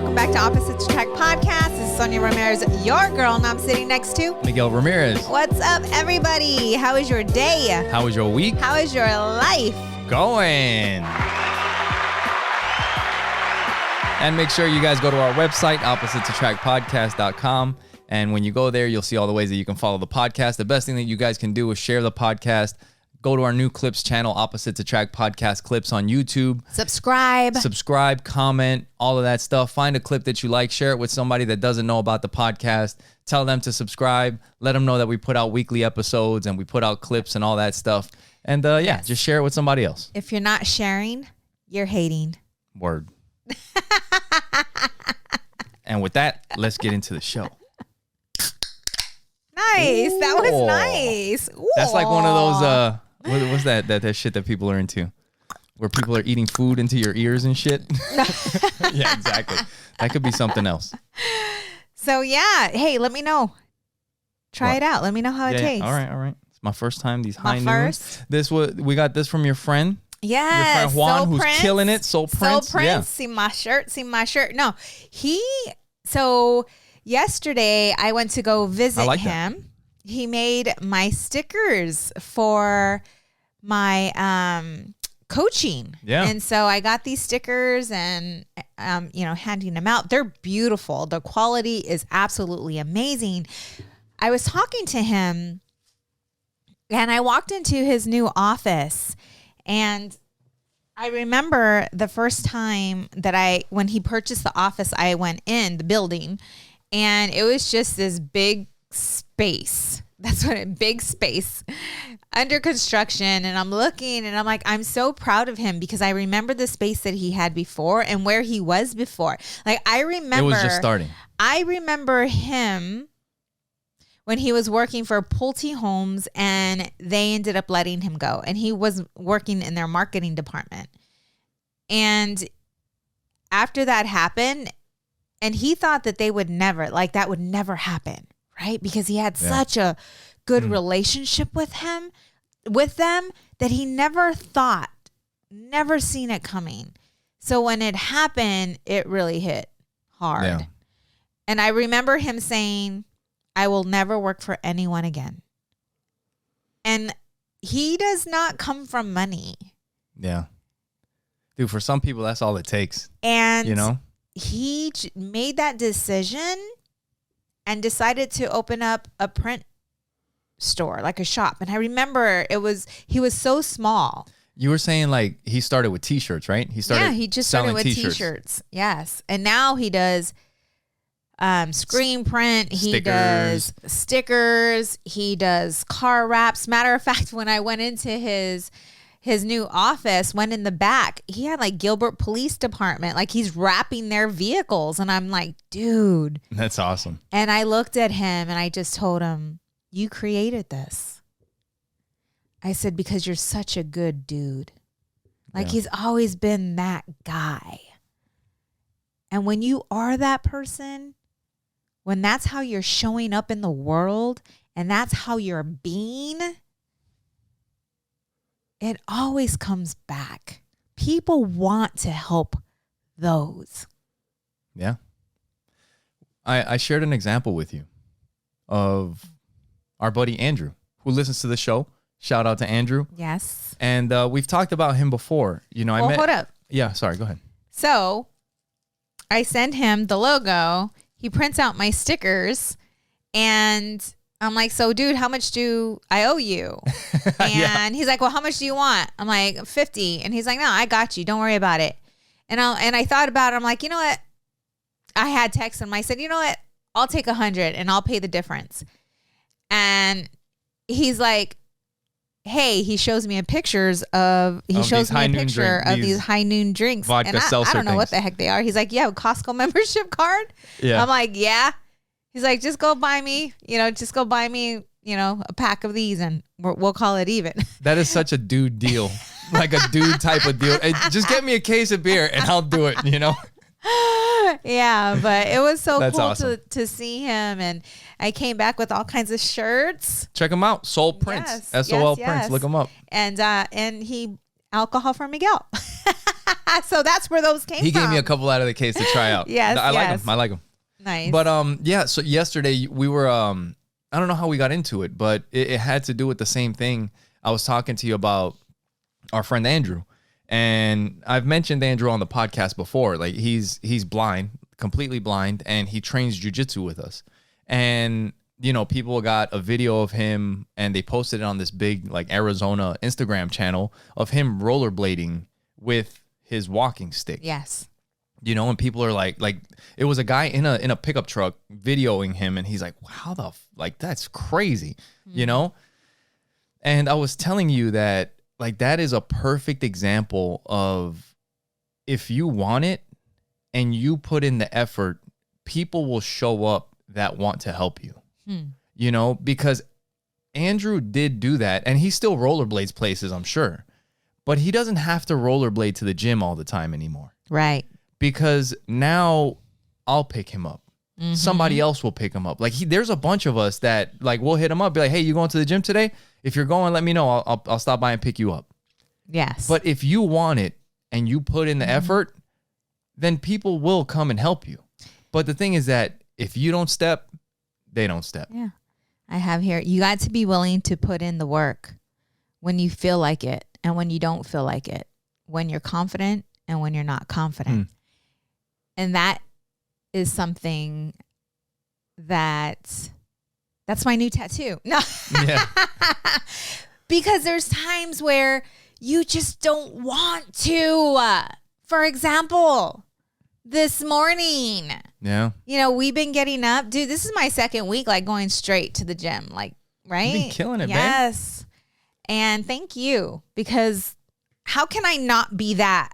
Welcome back to Opposites Attract Podcast. This is Sonia Ramirez, your girl, and I'm sitting next to Miguel Ramirez. What's up, everybody? How is your day? How was your week? How is your life? Going. And make sure you guys go to our website, oppositesattractpodcast.com. And when you go there, you'll see all the ways that you can follow the podcast. The best thing that you guys can do is share the podcast. Go to our new clips channel, Opposites Attract Podcast Clips on YouTube. Subscribe, comment, all of that stuff. Find a clip that you like. Share it with somebody that doesn't know about the podcast. Tell them to subscribe. Let them know that we put out weekly episodes and we put out clips and all that stuff. And yes. Just share it with somebody else. If you're not sharing, you're hating. Word. And with that, let's get into the show. Nice. Ooh. That was nice. Ooh. That's like one of those, what's that shit that people are into? Where people are eating food into your ears and shit? Yeah, exactly. That could be something else. So, yeah. Hey, let me know. Try it out. Let me know how it tastes. All right. It's my first time. These high noons. We got this from your friend. Yes. Your friend Juan, Soul who's Prince. killing it. Soul Prince. Yeah. See my shirt. No, so yesterday I went to go visit him. That. He made my stickers for my coaching. Yeah. And so I got these stickers and, handing them out. They're beautiful. The quality is absolutely amazing. I was talking to him and I walked into his new office. And I remember the first time that when he purchased the office, I went in the building and it was just this big space. Big space under construction. And I'm looking and I'm like, I'm so proud of him because I remember the space that he had before and where he was before. Like I remember. It was just starting. I remember him when he was working for Pulte Homes and they ended up letting him go. And he was working in their marketing department. And after that happened, and he thought that that would never happen, right? Because he had such a good relationship with them that he never seen it coming. So when it happened, it really hit hard. Yeah. And I remember him saying, I will never work for anyone again. And he does not come from money. Yeah. Dude, for some people, that's all it takes. And, he made that decision and decided to open up a print store, like a shop. And I remember he was so small. You were saying like he started with t-shirts, right? He just started with t-shirts. Yes. And now he does screen print. He does stickers. He does car wraps. Matter of fact, when I went into his new office, went in the back, he had like Gilbert Police Department. Like he's wrapping their vehicles. And I'm like, dude. That's awesome. And I looked at him and I just told him, you created this. I said, because you're such a good dude. Like he's always been that guy. And when you are that person, when that's how you're showing up in the world and that's how you're being, it always comes back. People want to help those. Yeah. I shared an example with you of our buddy Andrew, who listens to the show. Shout out to Andrew. Yes. And we've talked about him before. Hold up. Yeah, sorry, go ahead. So I send him the logo. He prints out my stickers and I'm like, so dude, how much do I owe you? And he's like, well, how much do you want? I'm like, 50. And he's like, no, I got you. Don't worry about it. And I thought about it. I'm like, you know what? I had text him. I said, you know what? I'll take 100 and I'll pay the difference. And he's like, hey, he shows me picture of these high noon drinks. Vodka and I don't know what the heck they are. He's like, yeah, Costco membership card. Yeah. I'm like, yeah. He's like, just go buy me a pack of these and we'll call it even. That is such a dude deal. Like a dude type of deal. Hey, just get me a case of beer and I'll do it, Yeah, but it was so cool awesome. to see him. And I came back with all kinds of shirts. Check them out. Soul Prince. SOL Prince. Look them up. And he alcohol for Miguel. So that's where those came from. He gave me a couple out of the case to try out. Yes, I like them. I like them. Nice. But yeah. So yesterday we were I don't know how we got into it, but it had to do with the same thing. I was talking to you about our friend Andrew, and I've mentioned Andrew on the podcast before. Like he's blind, completely blind, and he trains jiu-jitsu with us. And you know, people got a video of him and they posted it on this big like Arizona Instagram channel of him rollerblading with his walking stick. Yes. You know, and people are like it was a guy in a pickup truck videoing him, and he's like, how the like that's crazy, you know? And I was telling you that like that is a perfect example of if you want it and you put in the effort, people will show up that want to help you. You know, because Andrew did do that, and he still rollerblades places, I'm sure, but he doesn't have to rollerblade to the gym all the time anymore. Right. Because now I'll pick him up. Somebody else will pick him up. Like there's a bunch of us that like we'll hit him up, be like, hey, you going to the gym today? If you're going, let me know. I'll stop by and pick you up. Yes. But if you want it and you put in the effort, then people will come and help you. But the thing is that if you don't step, they don't step. Yeah. I have here, you got to be willing to put in the work when you feel like it and when you don't feel like it, when you're confident and when you're not confident. And that is something that's my new tattoo. No. Yeah. Because there's times where you just don't want to. For example, this morning. Yeah. You know, we've been getting up. Dude, this is my second week, like going straight to the gym. Like, right? You've been killing it, yes. And thank you. Because how can I not be that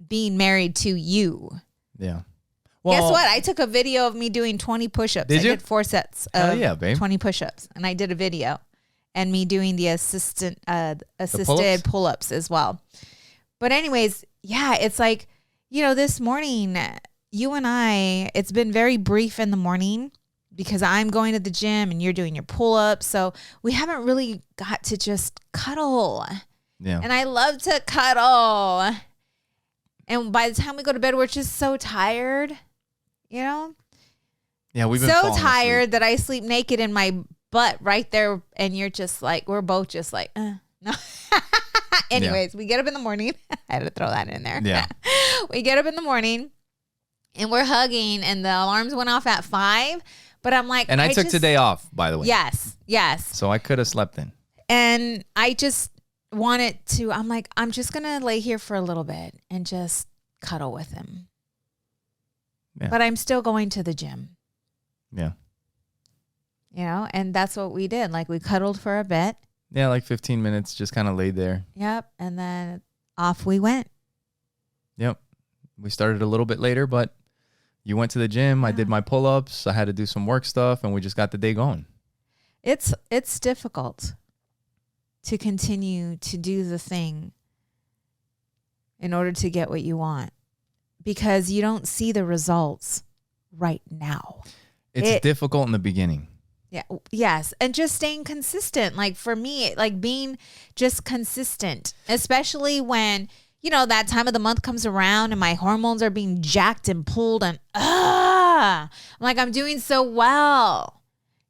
being married to you? Yeah. Well, guess what? I took a video of me doing 20 push-ups. Did you? I did 4 sets of 20 push-ups. And I did a video. And me doing the assisted pull-ups as well. But anyways, yeah, it's like, you know, this morning, you and I, it's been very brief in the morning because I'm going to the gym and you're doing your pull-ups. So we haven't really got to just cuddle. Yeah. And I love to cuddle. And by the time we go to bed, we're just so tired, you know? Yeah, we've been so tired that I sleep naked in my butt right there. And you're just like, we're both just like, no. Anyways, we get up in the morning. I had to throw that in there. Yeah. We get up in the morning and we're hugging and the alarms went off at 5. But I'm like, and I took today off, by the way. Yes. So I could have slept in. And I just wanted to, I'm like, I'm just going to lay here for a little bit and just cuddle with him. Yeah. But I'm still going to the gym. Yeah. You know, and that's what we did. Like we cuddled for a bit. Yeah, like 15 minutes, just kind of laid there. Yep. And then off we went. Yep. We started a little bit later, but you went to the gym. Yeah. I did my pull-ups. I had to do some work stuff, and we just got the day going. It's difficult to continue to do the thing in order to get what you want because you don't see the results right now. It's difficult in the beginning. Yeah. Yes. And just staying consistent. Like for me, like being just consistent, especially when, you know, that time of the month comes around and my hormones are being jacked and pulled and I'm like, I'm doing so well.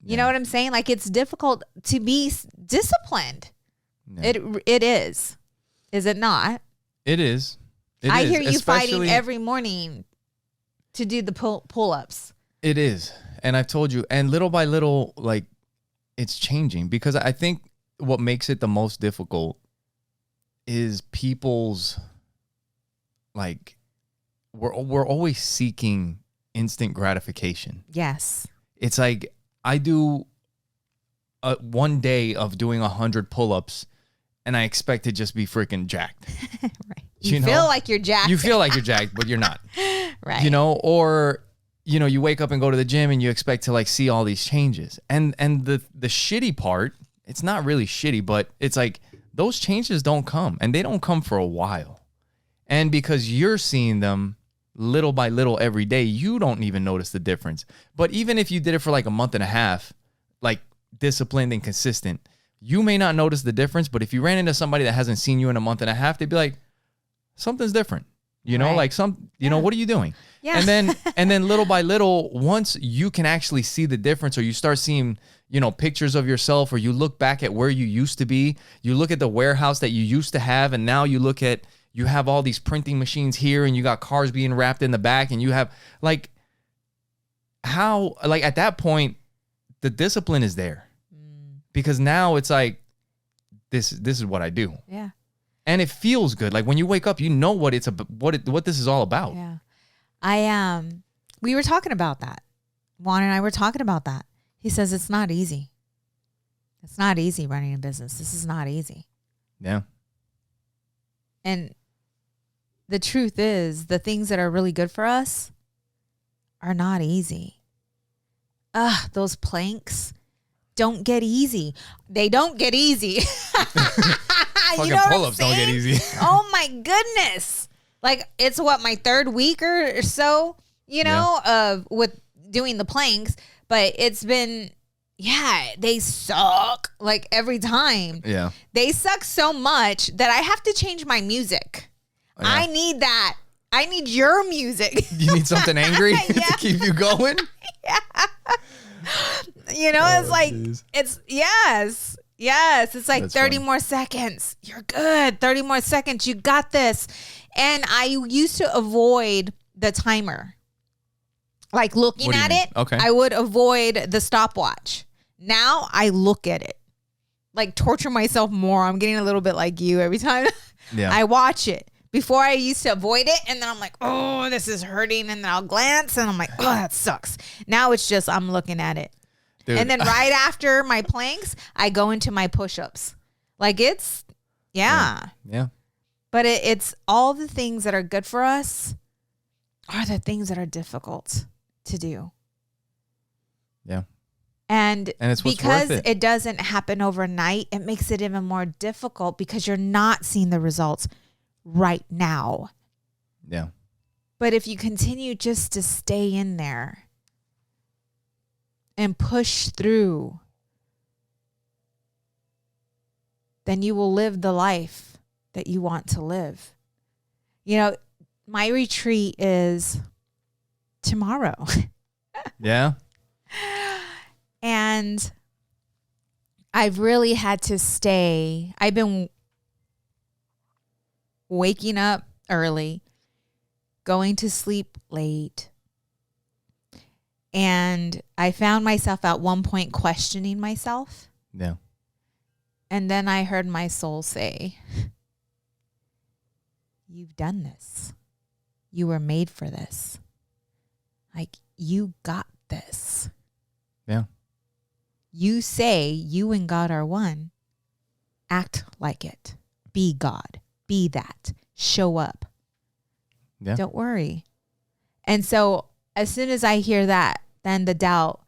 You know what I'm saying? Like it's difficult to be disciplined. Yeah. It is. Is it not? It is. I hear you fighting every morning to do the pull-ups. It is. And I've told you, and little by little, like, it's changing because I think what makes it the most difficult is people's, like, we're always seeking instant gratification. Yes. It's like I do one day of doing 100 pull-ups and I expect to just be freaking jacked. Right. You feel like you're jacked. You feel like you're jacked, but you're not. Right. You know, or... you know, you wake up and go to the gym and you expect to like see all these changes. And the shitty part, it's not really shitty, but it's like those changes don't come and they don't come for a while. And because you're seeing them little by little every day, you don't even notice the difference. But even if you did it for like a month and a half, like disciplined and consistent, you may not notice the difference. But if you ran into somebody that hasn't seen you in a month and a half, they'd be like, something's different. You know, Right. like what are you doing? Yeah. And then little by little, once you can actually see the difference, or you start seeing, pictures of yourself, or you look back at where you used to be, you look at the warehouse that you used to have, and now you have all these printing machines here, and you got cars being wrapped in the back, and you have at that point, the discipline is there. Because now it's like, this is what I do. Yeah. And it feels good. Like when you wake up, you know what what this is all about. Yeah. We were talking about that. Juan and I were talking about that. He says it's not easy. It's not easy running a business. This is not easy. Yeah. And the truth is, the things that are really good for us are not easy. Those planks don't get easy. They don't get easy. Fucking pull-ups don't get easy. Oh my goodness. Like, it's my third week or so, with doing the planks, but it's been, they suck like every time. Yeah. They suck so much that I have to change my music. Yeah. I need that. I need your music. You need something angry to keep you going? Yeah. It's like, geez. It's yes. It's like that's 30 funny. More seconds. You're good. 30 more seconds. You got this. And I used to avoid the timer. Like looking at it, okay. I would avoid the stopwatch. Now I look at it. Like torture myself more. I'm getting a little bit like you every time. Yeah. I watch it. Before I used to avoid it, and then I'm like, oh, this is hurting, and then I'll glance, and I'm like, oh, that sucks. Now it's just I'm looking at it. Dude. And then right after my planks, I go into my push-ups. Like it's, yeah. But it's all the things that are good for us are the things that are difficult to do. Yeah. And it's because it doesn't happen overnight, it makes it even more difficult because you're not seeing the results right now. Yeah. But if you continue just to stay in there and push through, then you will live the life that you want to live. My retreat is tomorrow. Yeah. And I've really had to stay. I've been waking up early, going to sleep late. And I found myself at one point questioning myself. Yeah. And then I heard my soul say, you've done this. You were made for this. Like, you got this. Yeah. You say you and God are one. Act like it. Be God. Be that. Show up. Yeah. Don't worry. And so as soon as I hear that, then the doubt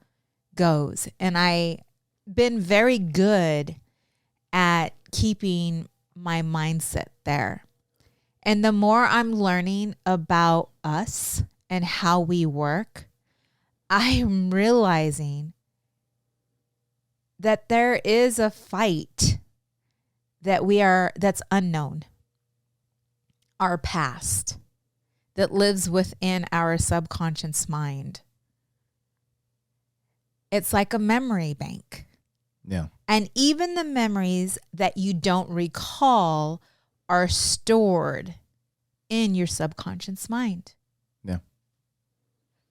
goes. And I've been very good at keeping my mindset there. And the more I'm learning about us and how we work, I am realizing that there is a fight that's unknown. Our past that lives within our subconscious mind. It's like a memory bank. Yeah. And even the memories that you don't recall are stored in your subconscious mind. Yeah.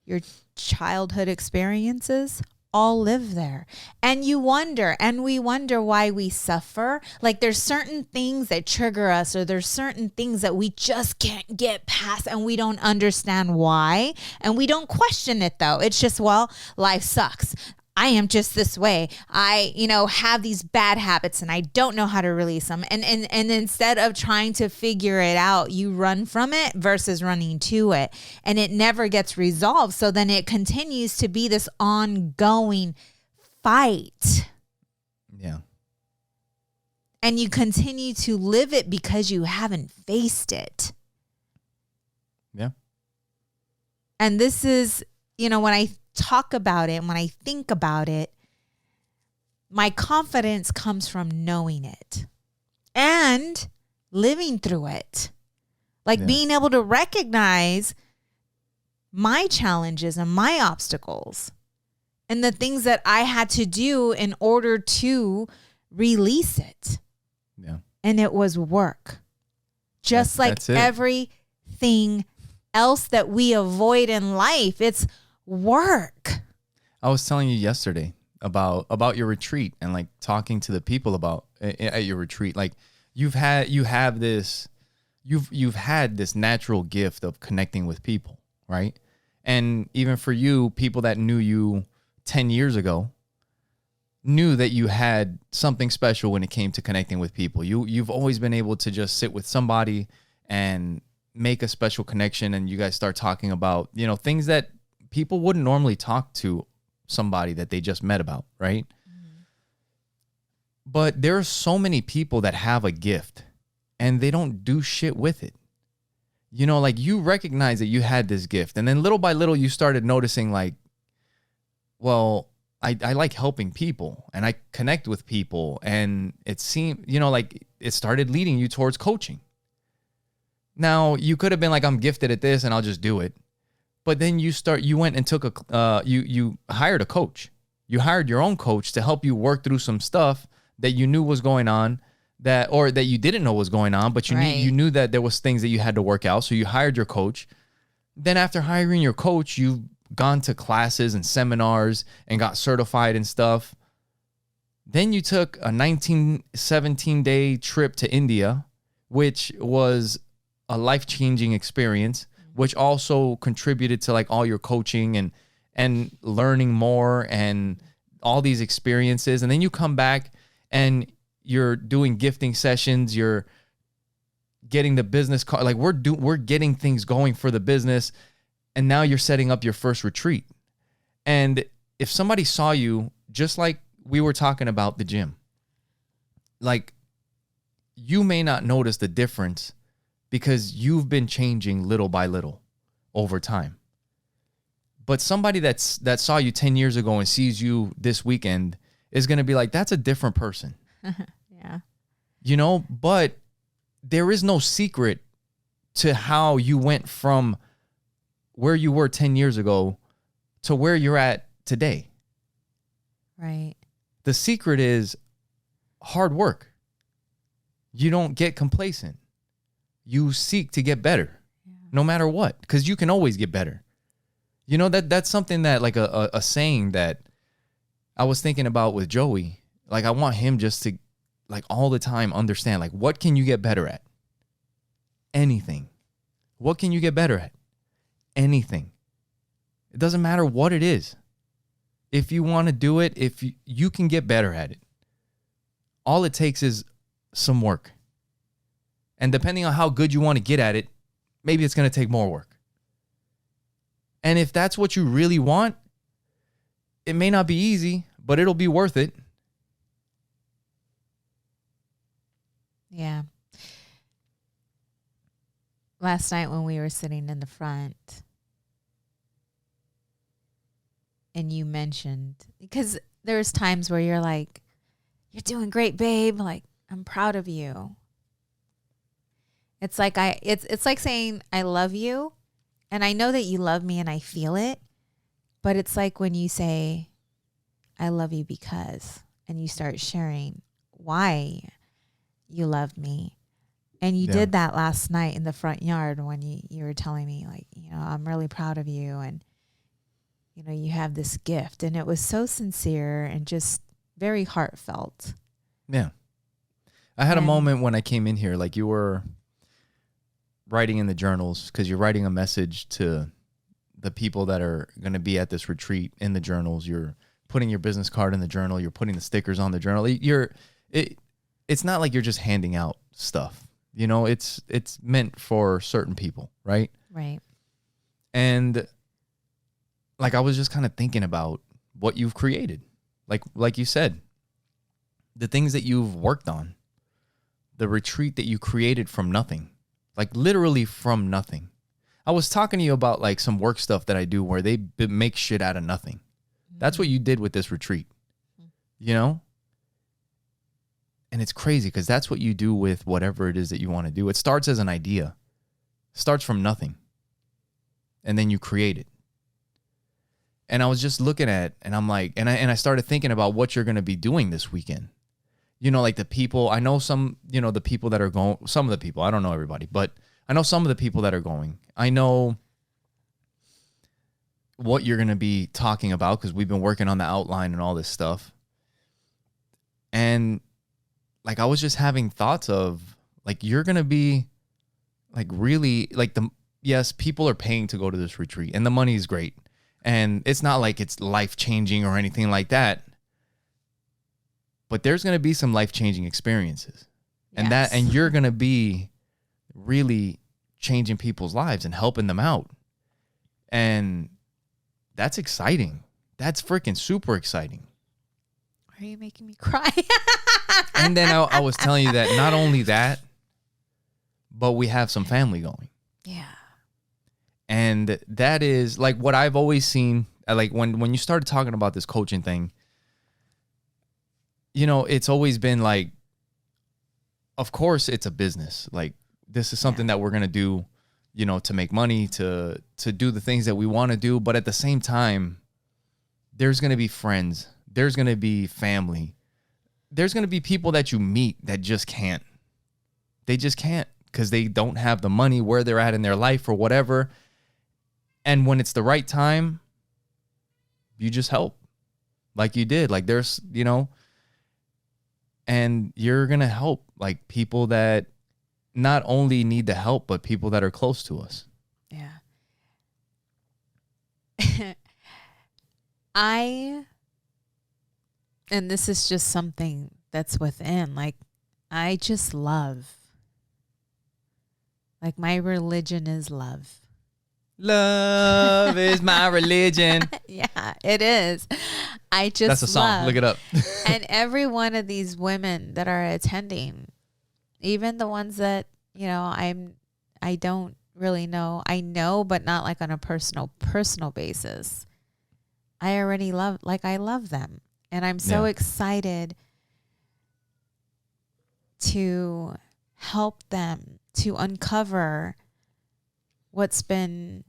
Your childhood experiences all live there. And we wonder why we suffer. Like there's certain things that trigger us, or there's certain things that we just can't get past and we don't understand why. And we don't question it though. It's just, well, life sucks. I am just this way. I, have these bad habits and I don't know how to release them. And instead of trying to figure it out, you run from it versus running to it. And it never gets resolved. So then it continues to be this ongoing fight. Yeah. And you continue to live it because you haven't faced it. Yeah. And this is, when I talk about it, when I think about it, my confidence comes from knowing it and living through it. Like being able to recognize my challenges and my obstacles and the things that I had to do in order to release it. Yeah. And it was work. Just like everything else that we avoid in life, it's work. I was telling you yesterday about your retreat and like talking to the people about at your retreat. Like you've had this natural gift of connecting with people, right? And even for you, people that knew you 10 years ago knew that you had something special when it came to connecting with people. You've always been able to just sit with somebody and make a special connection, and you guys start talking about, you know, things that people wouldn't normally talk to somebody that they just met about, right? Mm-hmm. But there are so many people that have a gift and they don't do shit with it. You know, like you recognize that you had this gift, and then little by little you started noticing like, well, I like helping people and I connect with people, and it seemed, you know, like it started leading you towards coaching. Now, you could have been like, I'm gifted at this and I'll just do it. But then you went and took you hired a coach. You hired your own coach to help you work through some stuff that you knew was going on, that you didn't know was going on, but you knew that there was things that you had to work out. So you hired your coach. Then after hiring your coach, you've gone to classes and seminars and got certified and stuff. Then you took a 17-day trip to India, which was a life-changing experience, which also contributed to like all your coaching and learning more and all these experiences. And then you come back and you're doing gifting sessions. You're getting the business card. Like we're getting things going for the business. And now you're setting up your first retreat. And if somebody saw you, just like we were talking about the gym, like you may not notice the difference because you've been changing little by little over time. But somebody that saw you 10 years ago and sees you this weekend is going to be like, that's a different person. Yeah. You know, but there is no secret to how you went from where you were 10 years ago to where you're at today. Right. The secret is hard work. You don't get complacent. You seek to get better, no matter what, because you can always get better. You know, that's something that like a saying that I was thinking about with Joey. Like I want him just to like all the time understand, like, what can you get better at? Anything. What can you get better at? Anything. It doesn't matter what it is. If you want to do it, if you can get better at it. All it takes is some work. And depending on how good you want to get at it, maybe it's going to take more work. And if that's what you really want, it may not be easy, but it'll be worth it. Yeah. Last night when we were sitting in the front and you mentioned, because there's times where you're like, you're doing great, babe. Like, I'm proud of you. It's like it's like saying I love you, and I know that you love me and I feel it, but it's like when you say I love you because, and you start sharing why you love me. And you did that last night in the front yard when you were telling me, like, you know, I'm really proud of you, and you know, you have this gift, and it was so sincere and just very heartfelt. Yeah. I had a moment when I came in here, like you were writing in the journals, because you're writing a message to the people that are going to be at this retreat in the journals. You're putting your business card in the journal. You're putting the stickers on the journal. It's not like you're just handing out stuff. You know, it's meant for certain people, right? Right. And like I was just kind of thinking about what you've created. Like you said, the things that you've worked on, the retreat that you created from nothing, like literally from nothing. I was talking to you about like some work stuff that I do where they make shit out of nothing. Mm-hmm. That's what you did with this retreat, you know? And it's crazy because that's what you do with whatever it is that you want to do. It starts as an idea, starts from nothing. And then you create it. And I was just looking at, and I'm like, and I started thinking about what you're going to be doing this weekend. You know, like the people, I know some, you know, the people that are going, some of the people, I don't know everybody, but I know some of the people that are going. I know what you're going to be talking about because we've been working on the outline and all this stuff. And like, I was just having thoughts of like, you're going to be like really like yes, people are paying to go to this retreat and the money is great. And it's not like it's life-changing or anything like that. But there's going to be some life-changing experiences. And and you're going to be really changing people's lives and helping them out. And that's exciting. That's freaking super exciting. Why are you making me cry? And then I was telling you that not only that, but we have some family going. Yeah. And that is like what I've always seen. Like when you started talking about this coaching thing, you know, it's always been like, of course it's a business. Like this is something that we're going to do, you know, to make money, to do the things that we want to do. But at the same time, there's going to be friends. There's going to be family. There's going to be people that you meet that just can't. They just can't because they don't have the money where they're at in their life or whatever. And when it's the right time, you just help like you did. Like there's, you know, and you're going to help like people that not only need the help, but people that are close to us. Yeah. And this is just something that's within, like, I just love, like my religion is love. Love is my religion. Yeah, it is. I just That's a song. love. Look it up. And every one of these women that are attending, even the ones that, you know, I don't really know. I know, but not like on a personal basis. I already love, like I love them. And I'm so excited to help them to uncover what's been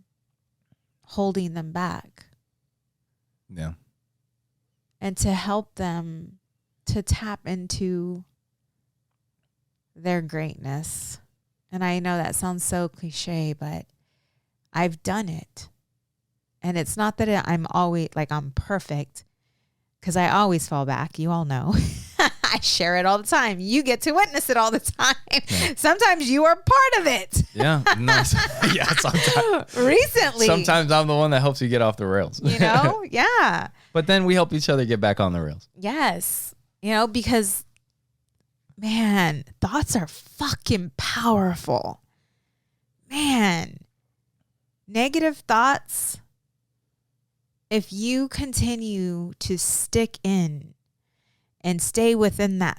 holding them back. Yeah. And to help them to tap into their greatness. And I know that sounds so cliche, but I've done it. And it's not that I'm always like I'm perfect, because I always fall back. You all know. I share it all the time. You get to witness it all the time. Yeah. Sometimes you are part of it. Yeah. Nice. Yeah. Sometimes. Recently. Sometimes I'm the one that helps you get off the rails. You know? Yeah. But then we help each other get back on the rails. Yes. You know, because, man, thoughts are fucking powerful. Man. Negative thoughts, if you continue to stick in and stay within that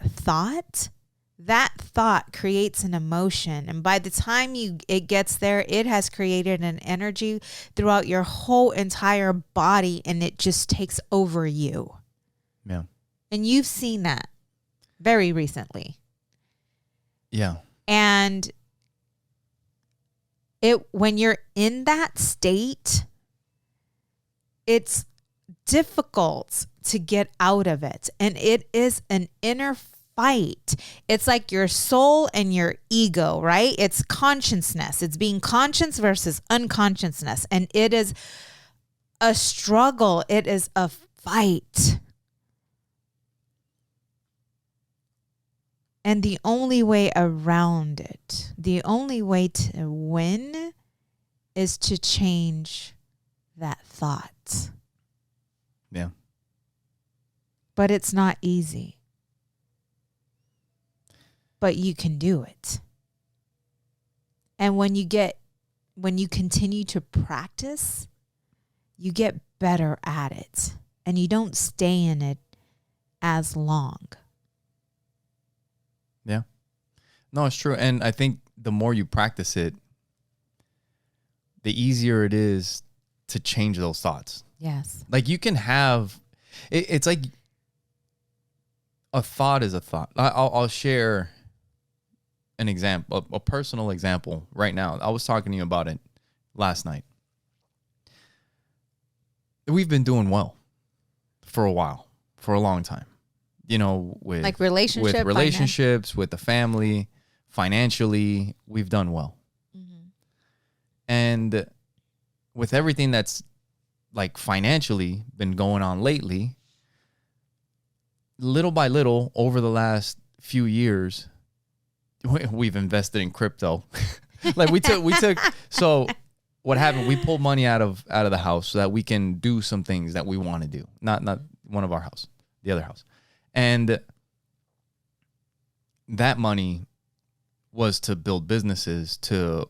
thought creates an emotion. And by the time it gets there, it has created an energy throughout your whole entire body, and it just takes over you. Yeah. And you've seen that very recently. Yeah. And when you're in that state, it's difficult to get out of it. And it is an inner fight. It's like your soul and your ego, right? It's consciousness. It's being conscious versus unconsciousness. And it is a struggle. It is a fight. And the only way around it, the only way to win is to change that thought. Yeah. But it's not easy. But you can do it. And when you continue to practice, you get better at it. And you don't stay in it as long. Yeah. No, it's true. And I think the more you practice it, the easier it is to change those thoughts. Yes. Like you can have, it's like a thought is a thought. I'll share an example, a personal example right now. I was talking to you about it last night. We've been doing well for a while, for a long time. You know, with like relationships, with the family, financially, we've done well. Mm-hmm. And with everything that's like financially been going on lately, little by little over the last few years, we've invested in crypto. Like we took. So what happened? We pulled money out of the house so that we can do some things that we want to do. Not one of our house, the other house. And that money was to build businesses, to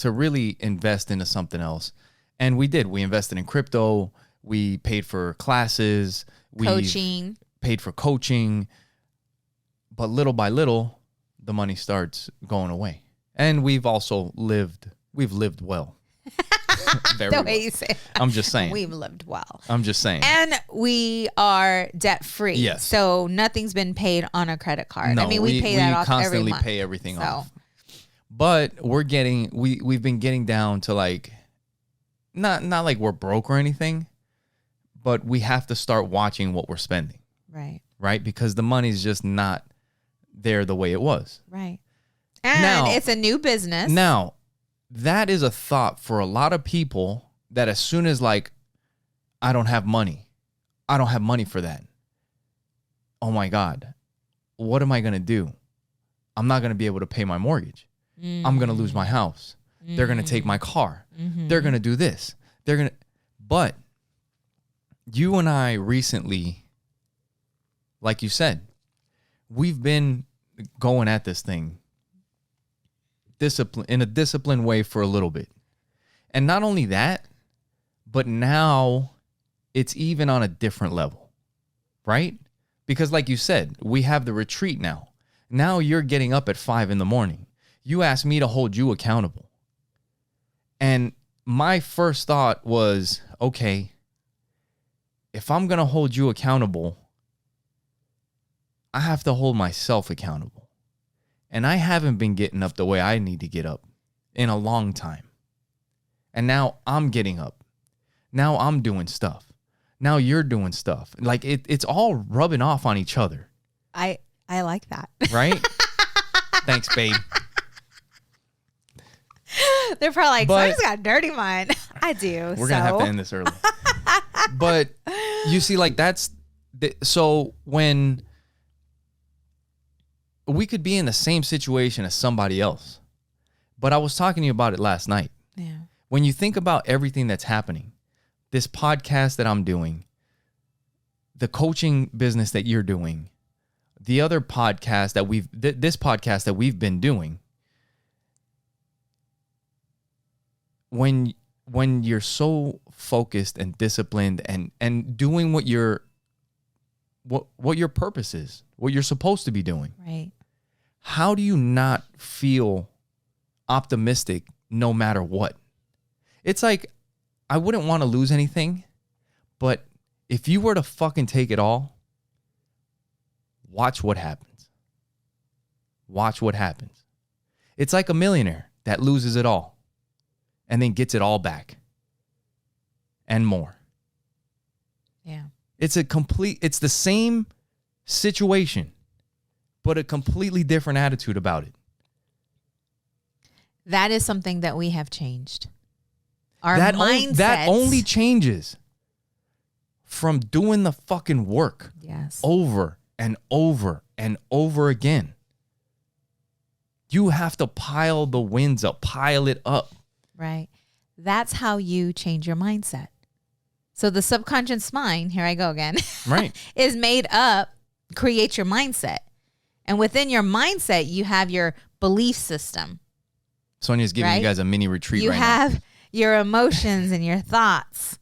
really invest into something else. And we did. We invested in crypto. We paid for classes. Coaching. Paid for coaching. But little by little, the money starts going away. And we've lived well. Very The way well. you say it. I'm just saying. We've lived well. I'm just saying. And we are debt free. Yes. So nothing's been paid on a credit card. No, I mean, we pay that off every month. We constantly pay everything off. But we've been getting down to like, not like we're broke or anything, but we have to start watching what we're spending. Right. Right? Because the money's just not there the way it was. Right. And now, it's a new business. Now, that is a thought for a lot of people that as soon as like, I don't have money for that. Oh my God, what am I going to do? I'm not going to be able to pay my mortgage. Mm-hmm. I'm going to lose my house. Mm-hmm. They're going to take my car. Mm-hmm. They're going to do this. But you and I recently, like you said, we've been going at this thing in a disciplined way for a little bit. And not only that, but now it's even on a different level, right? Because like you said, we have the retreat now. Now you're getting up at 5 a.m. You asked me to hold you accountable. And my first thought was, okay, if I'm going to hold you accountable, I have to hold myself accountable. And I haven't been getting up the way I need to get up in a long time. And now I'm getting up. Now I'm doing stuff. Now you're doing stuff. Like it's all rubbing off on each other. I like that. Right? Thanks, babe. They're probably like, Sonja's got a dirty mind. I do. We're going to have to end this early. But you see, like so when we could be in the same situation as somebody else. But I was talking to you about it last night. Yeah. When you think about everything that's happening, this podcast that I'm doing, the coaching business that you're doing, the other podcast that this podcast that we've been doing, when you're so focused and disciplined and doing what your purpose is, what you're supposed to be doing. Right. How do you not feel optimistic no matter what? It's like, I wouldn't want to lose anything, but if you were to fucking take it all, watch what happens. Watch what happens. It's like a millionaire that loses it all and then gets it all back and more. Yeah. It's the same situation, but a completely different attitude about it. That is something that we have changed. Our mindset. That only changes from doing the fucking work. Yes. Over and over and over again. You have to pile the wins up, pile it up. Right. That's how you change your mindset. So the subconscious mind, here I go again, right, is made up, creates your mindset. And within your mindset, you have your belief system. Sonja's giving you guys a mini retreat right now. You have your emotions and your thoughts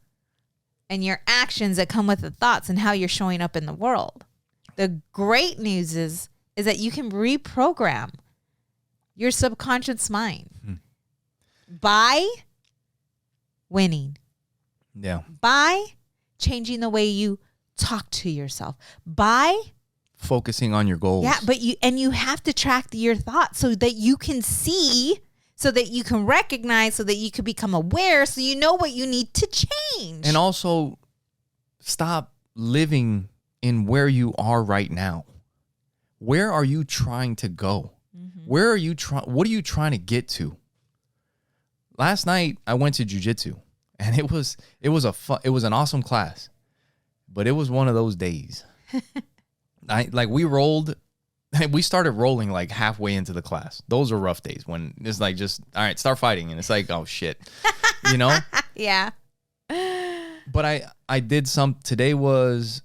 and your actions that come with the thoughts and how you're showing up in the world. The great news is that you can reprogram your subconscious mind by winning. Yeah. By changing the way you talk to yourself. By focusing on your goals. Yeah, but you have to track your thoughts so that you can see, so that you can recognize, so that you can become aware, so you know what you need to change. And also stop living in where you are right now. Where are you trying to go? Where are you what are you trying to get to? Last night I went to jiu-jitsu, and it was an awesome class. But it was one of those days. We started rolling like halfway into the class. Those are rough days when it's like, just, all right, start fighting. And it's like, oh shit, you know? Yeah. But I did today was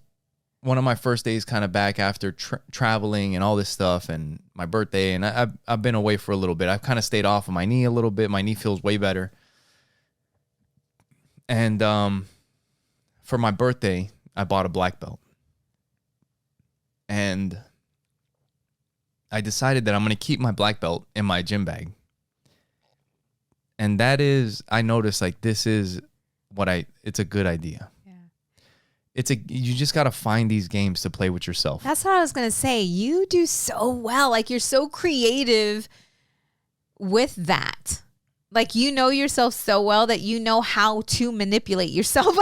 one of my first days kind of back after traveling and all this stuff and my birthday. And I've been away for a little bit. I've kind of stayed off of my knee a little bit. My knee feels way better. And for my birthday, I bought a black belt. And I decided that I'm going to keep my black belt in my gym bag. And I noticed like this is it's a good idea. Yeah. You just got to find these games to play with yourself. That's what I was going to say. You do so well. Like, you're so creative with that. Like, you know yourself so well that you know how to manipulate yourself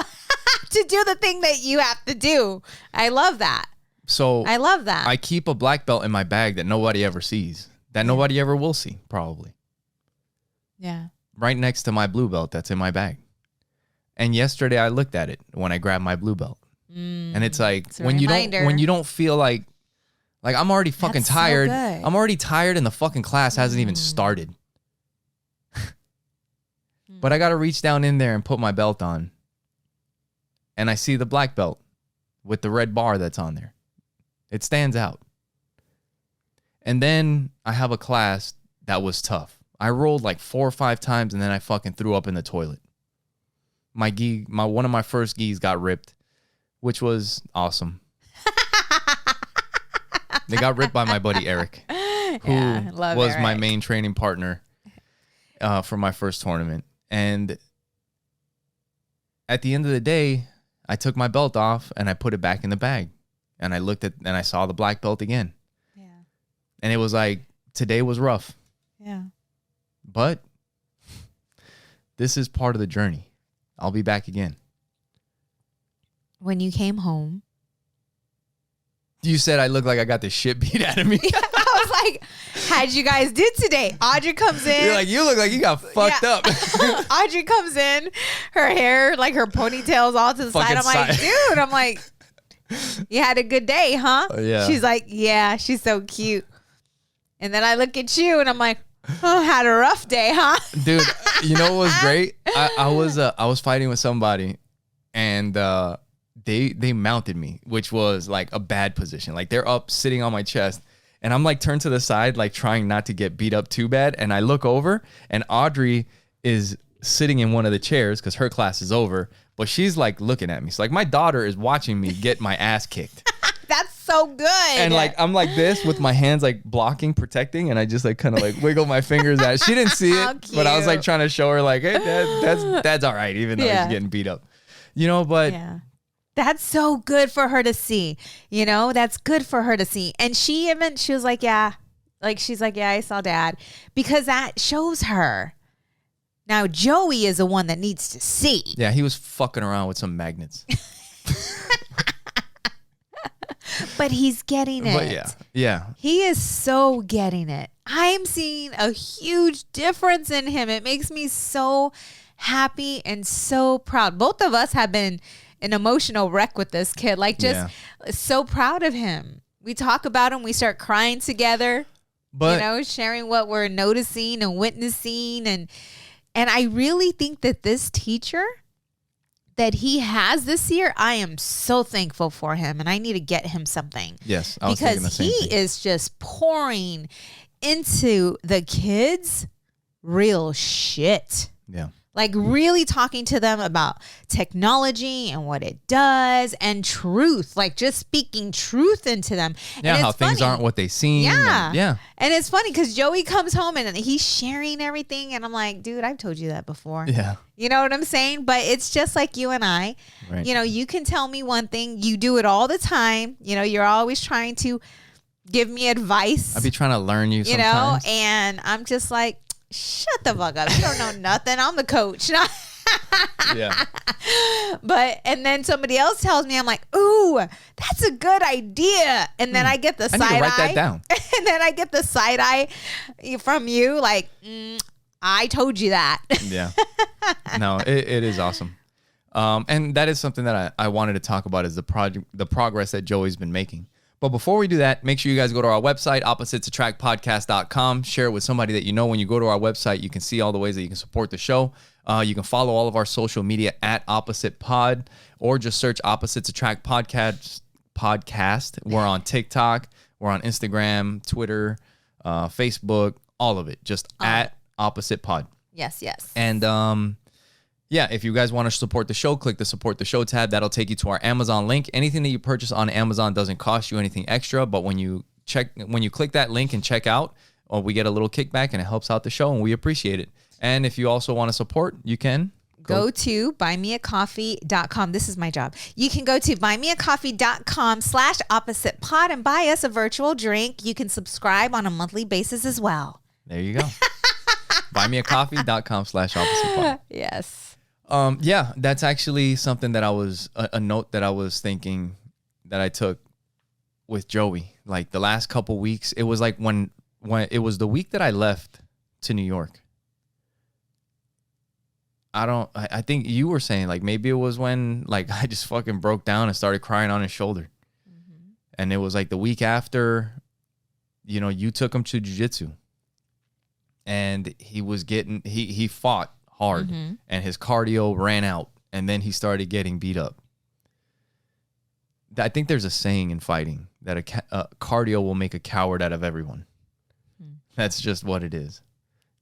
to do the thing that you have to do. I love that. So I love that. I keep a black belt in my bag that nobody ever sees, that nobody ever will see, probably. Yeah. Right next to my blue belt that's in my bag. And yesterday I looked at it when I grabbed my blue belt. And it's like, when you don't feel like I'm already fucking tired. So I'm already tired and the fucking class hasn't even started. But I got to reach down in there and put my belt on. And I see the black belt with the red bar that's on there. It stands out. And then I have a class that was tough. I rolled like 4 or 5 times and then I fucking threw up in the toilet. One of my first gis got ripped, which was awesome. They got ripped by my buddy Eric, who was my main training partner for my first tournament. And at the end of the day, I took my belt off and I put it back in the bag. And I saw the black belt again. Yeah. And it was like, today was rough. Yeah. But this is part of the journey. I'll be back again. When you came home, you said I look like I got the shit beat out of me. I was like, how'd you guys do today? Audrey comes in. You're like, you look like you got fucked up. Audrey comes in, her hair, like her ponytail's all to the side. I'm like, dude, you had a good day, huh? Yeah. She's like, yeah, she's so cute. And then I look at you and I'm like, oh, had a rough day, huh? Dude, you know what was great? I was fighting with somebody and they mounted me, which was like a bad position. Like, they're up sitting on my chest and I'm like turned to the side, like trying not to get beat up too bad. And I look over and Audrey is sitting in one of the chairs because her class is over, but she's like looking at me. So like, my daughter is watching me get my ass kicked. That's so good. And like, I'm like this with my hands like blocking, protecting, and I just like kind of like wiggle my fingers at it. She didn't see it, but I was like trying to show her like, hey, that's all right, even though he's getting beat up, you know. But that's so good for her to see, you know. That's good for her to see. And she was like, yeah, like she's like, yeah, I saw Dad, because that shows her. Now Joey is the one that needs to see. Yeah, he was fucking around with some magnets. But he's getting it. But yeah. He is so getting it. I'm seeing a huge difference in him. It makes me so happy and so proud. Both of us have been an emotional wreck with this kid. Like, just so proud of him. We talk about him. We start crying together. But, you know, sharing what we're noticing and witnessing. And I really think that this teacher that he has this year, I am so thankful for him, and I need to get him something. Yes, I was thinking the same because thing. He is just pouring into the kids real shit. Yeah. Like really talking to them about technology and what it does and truth, like just speaking truth into them. Yeah, and how it's things funny. aren't what they seem. Yeah. And, yeah. And it's funny because Joey comes home and he's sharing everything. And I'm like, dude, I've told you that before. Yeah. You know what I'm saying? But it's just like you and I. Right. You know, you can tell me one thing. You do it all the time. You know, you're always trying to give me advice. I'd be trying to learn you sometimes. You know, and I'm just like, shut the fuck up. You don't know nothing. I'm the coach. Yeah. But and then somebody else tells me, I'm like, ooh, that's a good idea. And then I get the side eye. I need to write that down. And then I get the side eye from you, like, I told you that. Yeah. No, it is awesome. And that is something that I wanted to talk about is the progress that Joey's been making. But before we do that, make sure you guys go to our website, oppositesattractpodcast.com. Share it with somebody that you know. When you go to our website, you can see all the ways that you can support the show. You can follow all of our social media at Opposite Pod, or just search Opposites Attract Podcast. We're on TikTok. We're on Instagram, Twitter, Facebook, all of it. Just at Opposite Pod. Yes, yes. And yeah, if you guys want to support the show, click the support the show tab. That'll take you to our Amazon link. Anything that you purchase on Amazon doesn't cost you anything extra, but when you click that link and check out, we get a little kickback and it helps out the show and we appreciate it. And if you also want to support, you can go to buymeacoffee.com. This is my job. You can go to buymeacoffee.com/oppositepod and buy us a virtual drink. You can subscribe on a monthly basis as well. There you go. buymeacoffee.com/oppositepod. Yes. Yeah, that's actually something that I was a note that I was thinking that I took with Joey. Like the last couple weeks, it was like when it was the week that I left to New York. I think you were saying like maybe it was when like I just fucking broke down and started crying on his shoulder. Mm-hmm. And it was like the week after, you know, you took him to jiu-jitsu. And he fought hard, mm-hmm. and his cardio ran out, and then he started getting beat up. I think there's a saying in fighting that a cardio will make a coward out of everyone. Mm. That's just what it is,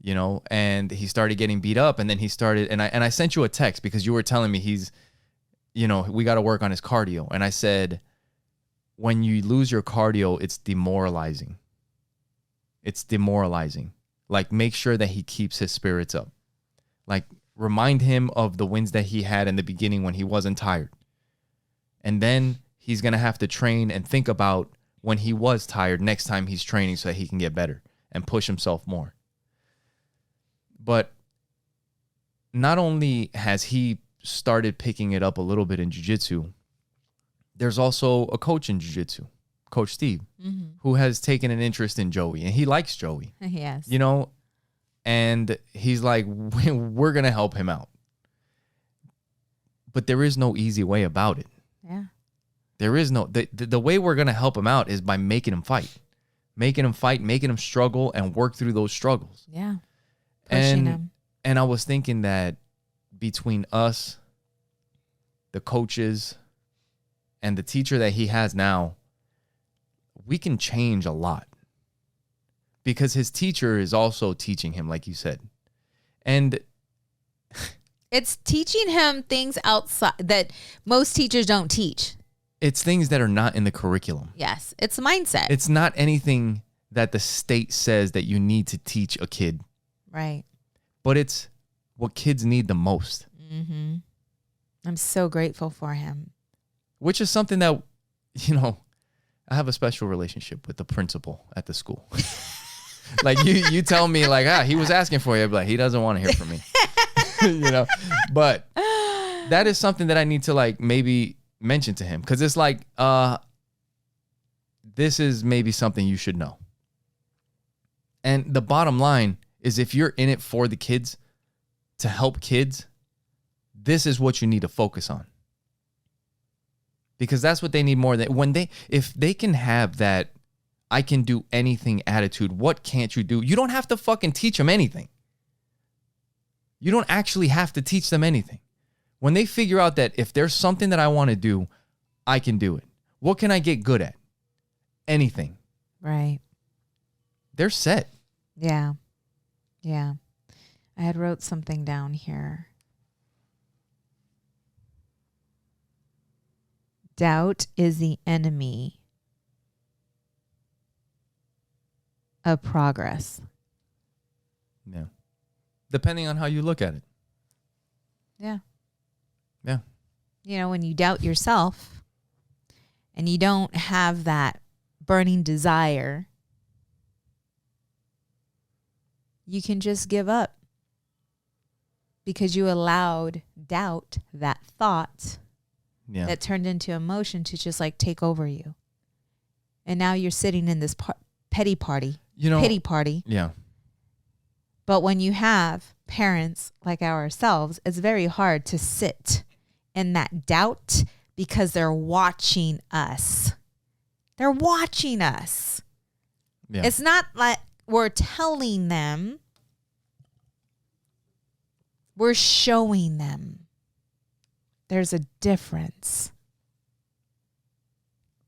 you know. And he started getting beat up, and then he started. And I sent you a text because you were telling me he's, you know, we got to work on his cardio. And I said, when you lose your cardio, it's demoralizing. It's demoralizing. Like, make sure that he keeps his spirits up. Like, remind him of the wins that he had in the beginning when he wasn't tired. And then he's going to have to train and think about when he was tired next time he's training so that he can get better and push himself more. But not only has he started picking it up a little bit in jiu-jitsu, there's also a coach in jiu-jitsu. Coach Steve, mm-hmm. who has taken an interest in Joey, and he likes Joey. Yes. You know, and he's like, we're going to help him out. But there is no easy way about it. Yeah. There is no, the way we're going to help him out is by making him fight, making him struggle and work through those struggles. Yeah. Pushing him. And I was thinking that between us, the coaches, and the teacher that he has now, we can change a lot because his teacher is also teaching him, like you said. And it's teaching him things outside that most teachers don't teach. It's things that are not in the curriculum. Yes. It's a mindset. It's not anything that the state says that you need to teach a kid. Right. But it's what kids need the most. Mm-hmm. I'm so grateful for him. Which is something that, you know, I have a special relationship with the principal at the school. Like you tell me like, he was asking for you. I'd be like, he doesn't want to hear from me, you know, but that is something that I need to like maybe mention to him. Cause it's like, this is maybe something you should know. And the bottom line is if you're in it for the kids to help kids, this is what you need to focus on. Because that's what they need more than if they can have that I can do anything attitude, what can't you do? You don't have to fucking teach them anything. You don't actually have to teach them anything. When they figure out that if there's something that I want to do, I can do it. What can I get good at? Anything. Right. They're set. Yeah. Yeah. I had wrote something down here. Doubt is the enemy of progress. Yeah. Depending on how you look at it. Yeah. Yeah. You know, when you doubt yourself and you don't have that burning desire, you can just give up because you allowed doubt, that thought that turned into emotion, to just like take over you. And now you're sitting in this pity party. Yeah. But when you have parents like ourselves, it's very hard to sit in that doubt because they're watching us. They're watching us. Yeah. It's not like we're telling them. We're showing them. There's a difference.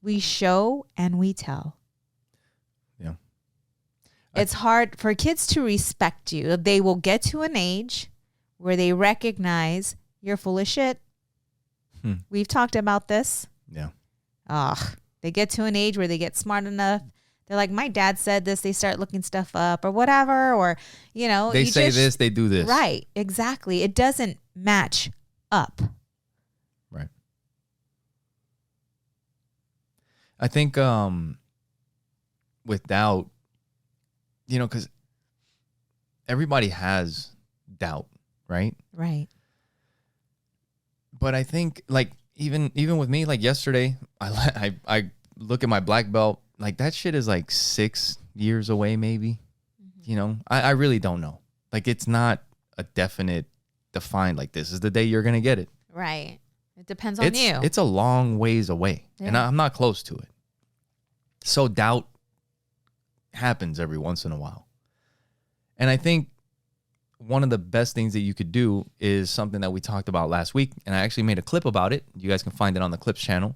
We show and we tell. Yeah. It's hard for kids to respect you. They will get to an age where they recognize you're full of shit. We've talked about this. Yeah. They get to an age where they get smart enough. They're like, my dad said this. They start looking stuff up or whatever. Or, you know. They say this, they do this. Right. Exactly. It doesn't match up. Right. I think with doubt, you know, because everybody has doubt, right? Right. But I think, like, even with me, like yesterday, I look at my black belt, like that shit is like 6 years away, maybe. You know, I really don't know. Like, it's not a definite, defined, like this is the day you're gonna get it. Right. It depends on you. It's a long ways away, and I'm not close to it. So doubt happens every once in a while. And I think one of the best things that you could do is something that we talked about last week, and I actually made a clip about it. You guys can find it on the Clips channel.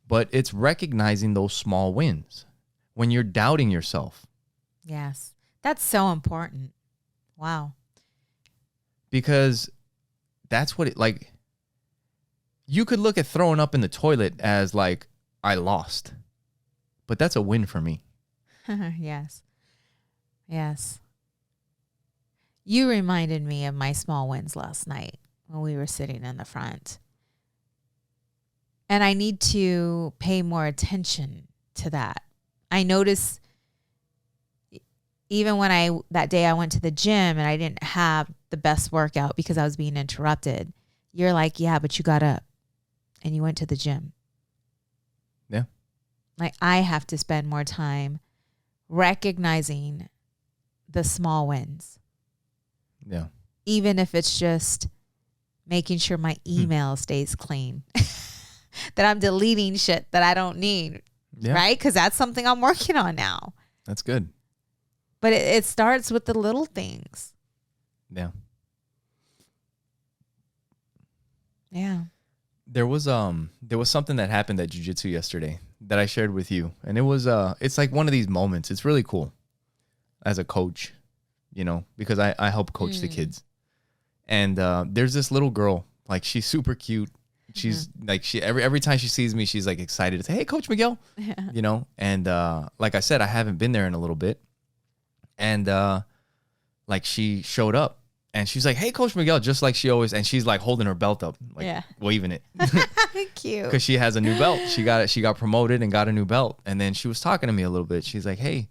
But it's recognizing those small wins when you're doubting yourself. Yes. That's so important. Wow. Because that's what it, like, you could look at throwing up in the toilet as like, I lost. But that's a win for me. Yes. Yes. You reminded me of my small wins last night when we were sitting in the front. And I need to pay more attention to that. I noticed even when that day I went to the gym and I didn't have the best workout because I was being interrupted. You're like, yeah, but you got up and you went to the gym. Yeah. Like, I have to spend more time recognizing the small wins. Yeah. Even if it's just making sure my email stays clean. That I'm deleting shit that I don't need. Yeah. Right? Because that's something I'm working on now. That's good. But it starts with the little things. Yeah. Yeah. There was something that happened at jiu-jitsu yesterday that I shared with you. And it was it's like one of these moments. It's really cool as a coach, you know, because I help coach the kids. And there's this little girl, like, she's super cute. She's like, every time she sees me, she's like excited to say, "Hey, Coach Miguel," you know. And like I said, I haven't been there in a little bit, and like, she showed up and she's like, "Hey, Coach Miguel," just like she always, and she's like holding her belt up, like waving it, cute, because she has a new belt. She got promoted and got a new belt, and then she was talking to me a little bit. She's like, "Hey,"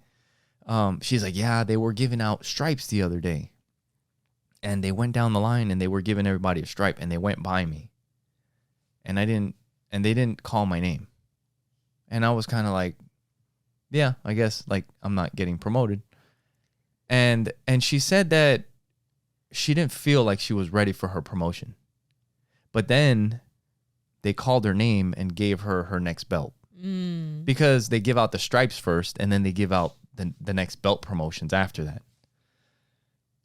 she's like, "Yeah, they were giving out stripes the other day, and they went down the line and they were giving everybody a stripe, and they went by me. And they didn't call my name." And I was kind of like, yeah, I guess, like, I'm not getting promoted. And she said that she didn't feel like she was ready for her promotion. But then they called her name and gave her her next belt. Because they give out the stripes first, and then they give out the next belt promotions after that.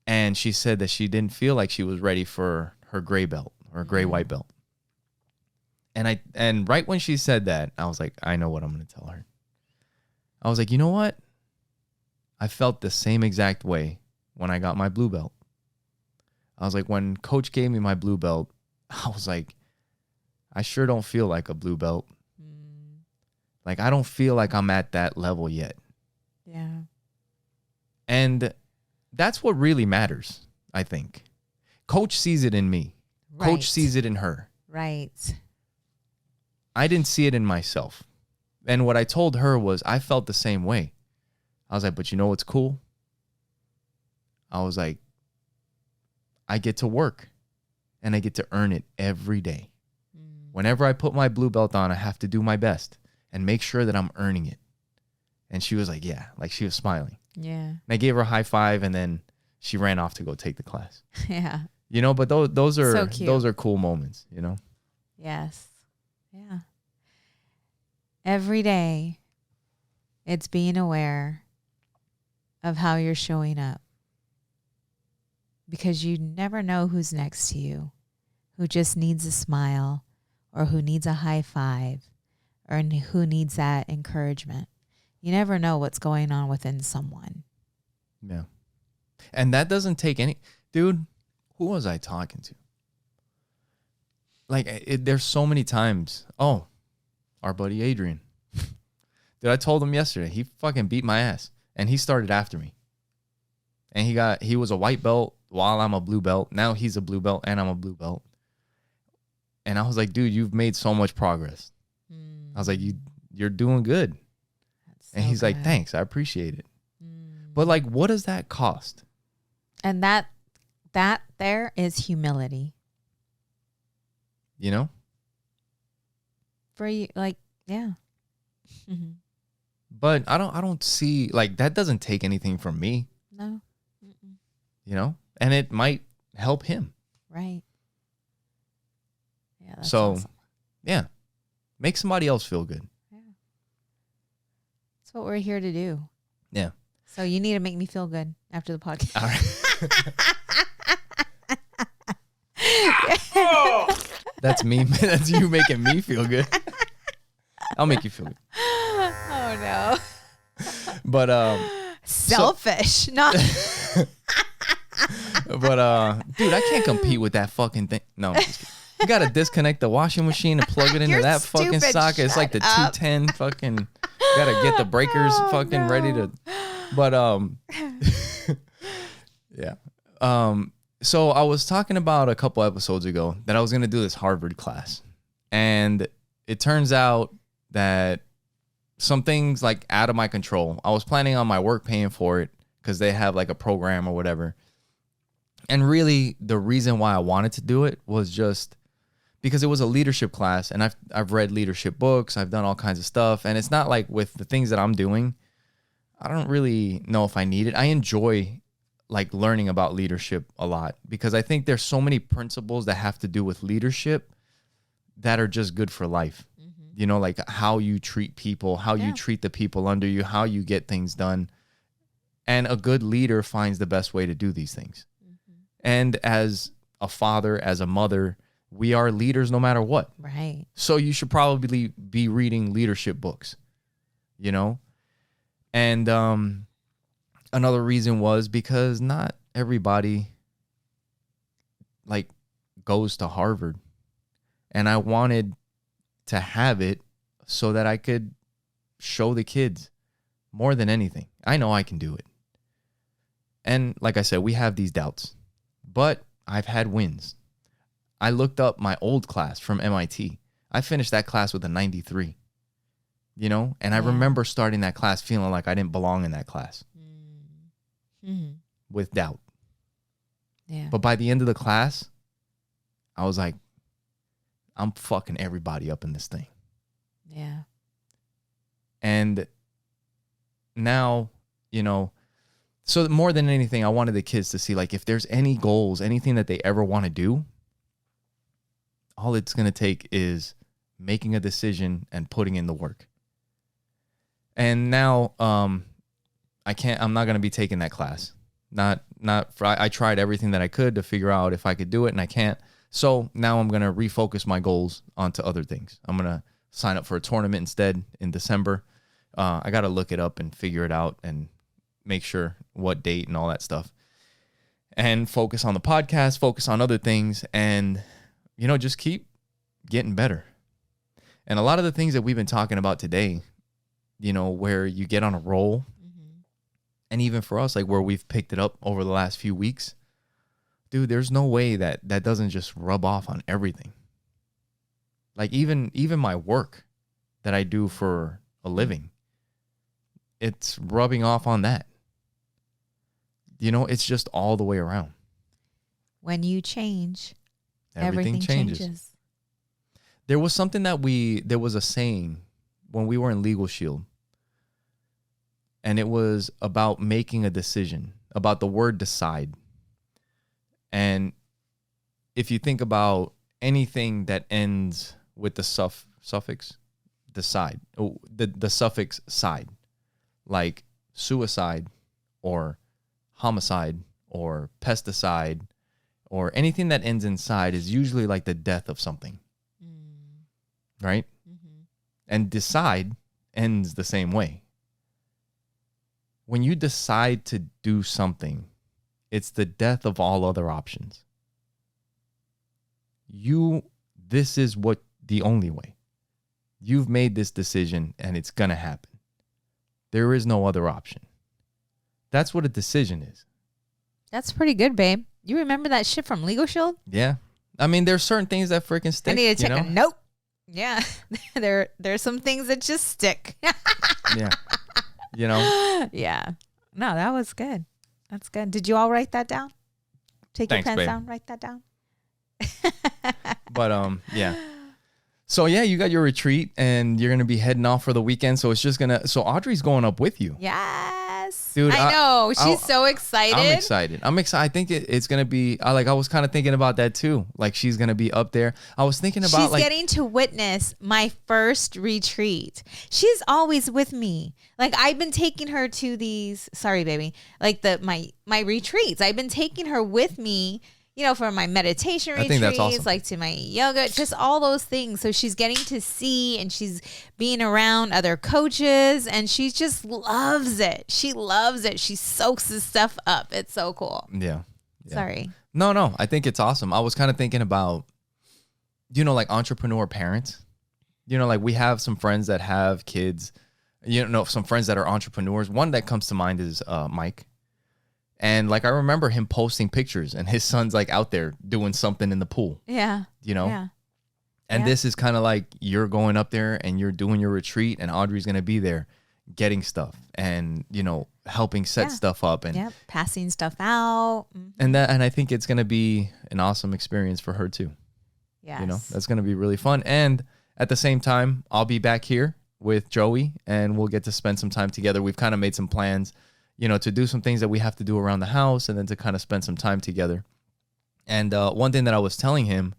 And she said that she didn't feel like she was ready for her gray belt or gray-white belt. And right when she said that, I was like, I know what I'm going to tell her. I was like, you know what? I felt the same exact way when I got my blue belt. I was like, when coach gave me my blue belt, I was like, I sure don't feel like a blue belt. Like, I don't feel like I'm at that level yet. Yeah. And that's what really matters, I think. Coach sees it in me. Right. Coach sees it in her. Right. I didn't see it in myself. And what I told her was I felt the same way. I was like, but you know what's cool? I was like, I get to work and I get to earn it every day. Whenever I put my blue belt on, I have to do my best and make sure that I'm earning it. And she was like, yeah, like she was smiling. Yeah. And I gave her a high five and then she ran off to go take the class. Yeah. You know, but those are So cute. those are cool moments, you know? Yes. Yeah. Every day, it's being aware of how you're showing up. Because you never know who's next to you, who just needs a smile or who needs a high five or who needs that encouragement. You never know what's going on within someone. Yeah. And that doesn't take any... Dude, who was I talking to? Like, there's so many times. Oh, our buddy Adrian. Dude, I told him yesterday. He fucking beat my ass. And he started after me. And he was a white belt while I'm a blue belt. Now he's a blue belt and I'm a blue belt. And I was like, dude, you've made so much progress. I was like, you're doing good. So and he's good. like, thanks, I appreciate it. But like, what does that cost? And that there is humility. You know? For you, like, yeah. Mm-hmm. But I don't see, like, that doesn't take anything from me. No. Mm-mm. You know? And it might help him. Right. Yeah. That's so, awesome. yeah. Make somebody else feel good. Yeah. That's what we're here to do. Yeah. So you need to make me feel good after the podcast. All right. That's me. That's you making me feel good. I'll make you feel good. Oh no. But selfish. Not but dude, I can't compete with that fucking thing. No, I'm just kidding. You gotta disconnect the washing machine and plug it into You're that fucking stupid. socket. It's like the 210 fucking. You gotta get the breakers fucking ready to. But yeah. So I was talking about a couple episodes ago that I was gonna do this Harvard class, and it turns out that some things like out of my control. I was planning on my work paying for it because they have like a program or whatever. And really, the reason why I wanted to do it was just because it was a leadership class, and I've read leadership books, I've done all kinds of stuff, and it's not like with the things that I'm doing, I don't really know if I need it. I enjoy like learning about leadership a lot because I think there's so many principles that have to do with leadership that are just good for life. Mm-hmm. You know, like how you treat people, how you treat the people under you, how you get things done. And a good leader finds the best way to do these things. Mm-hmm. And as a father, as a mother, we are leaders no matter what. right. So you should probably be reading leadership books, you know? And another reason was because not everybody like goes to Harvard. And I wanted to have it so that I could show the kids more than anything. I know I can do it. And like I said, we have these doubts, but I've had wins. I looked up my old class from MIT. I finished that class with a 93, you know? And I remember starting that class feeling like I didn't belong in that class with doubt. Yeah. But by the end of the class, I was like, I'm fucking everybody up in this thing. Yeah. And now, you know, so more than anything, I wanted the kids to see, like, if there's any goals, anything that they ever want to do, all it's going to take is making a decision and putting in the work. And now, I'm not going to be taking that class. I tried everything that I could to figure out if I could do it, and I can't. So now I'm going to refocus my goals onto other things. I'm going to sign up for a tournament instead in December. I got to look it up and figure it out and make sure what date and all that stuff. and focus on the podcast, focus on other things, and, just keep getting better. And a lot of the things that we've been talking about today, where you get on a roll, and even for us, like where we've picked it up over the last few weeks, dude, there's no way that doesn't just rub off on everything. Like even my work that I do for a living, it's rubbing off on that. It's just all the way around. When you change, everything changes. There was something there was a saying when we were in Legal Shield, and it was about making a decision, about the word decide. And if you think about anything that ends with the suffix decide, the suffix side, like suicide or homicide or pesticide or anything that ends in side is usually like the death of something. Right? Mm-hmm. And decide ends the same way. When you decide to do something, it's the death of all other options. This is what the only way. You've made this decision and it's going to happen. There is no other option. That's what a decision is. That's pretty good, babe. You remember that shit from Legal Shield? Yeah. I mean, there's certain things that freaking stick. I need to take a note. Yeah. There's some things that just stick. Yeah. Yeah. No, that was good. That's good. Did you all write that down? Take your pens down, write that down. But yeah. So yeah, you got your retreat and you're gonna be heading off for the weekend. So so Audrey's going up with you. Yes. Dude, I know. She's so excited. I'm excited. I think it's gonna be I was kind of thinking about that too. Like she's gonna be up there. I was thinking about she's getting to witness my first retreat. She's always with me. Like I've been taking her to these, sorry baby, like my retreats. I've been taking her with me, for my meditation retreats, I think that's awesome. Like to my yoga, just all those things. So she's getting to see and she's being around other coaches and she just loves it. She loves it. She soaks this stuff up. It's so cool. Yeah. Sorry. No. I think it's awesome. I was kind of thinking about, like entrepreneur parents. Like we have some friends that have kids, some friends that are entrepreneurs. One that comes to mind is Mike. And like I remember him posting pictures and his son's like out there doing something in the pool. Yeah. Yeah. And this is kind of like you're going up there and you're doing your retreat and Audrey's going to be there getting stuff and, helping set stuff up and passing stuff out. Mm-hmm. And I think it's going to be an awesome experience for her too. Yes. That's going to be really fun. And at the same time, I'll be back here with Joey and we'll get to spend some time together. We've kind of made some plans, to do some things that we have to do around the house and then to kind of spend some time together. And one thing that I was telling him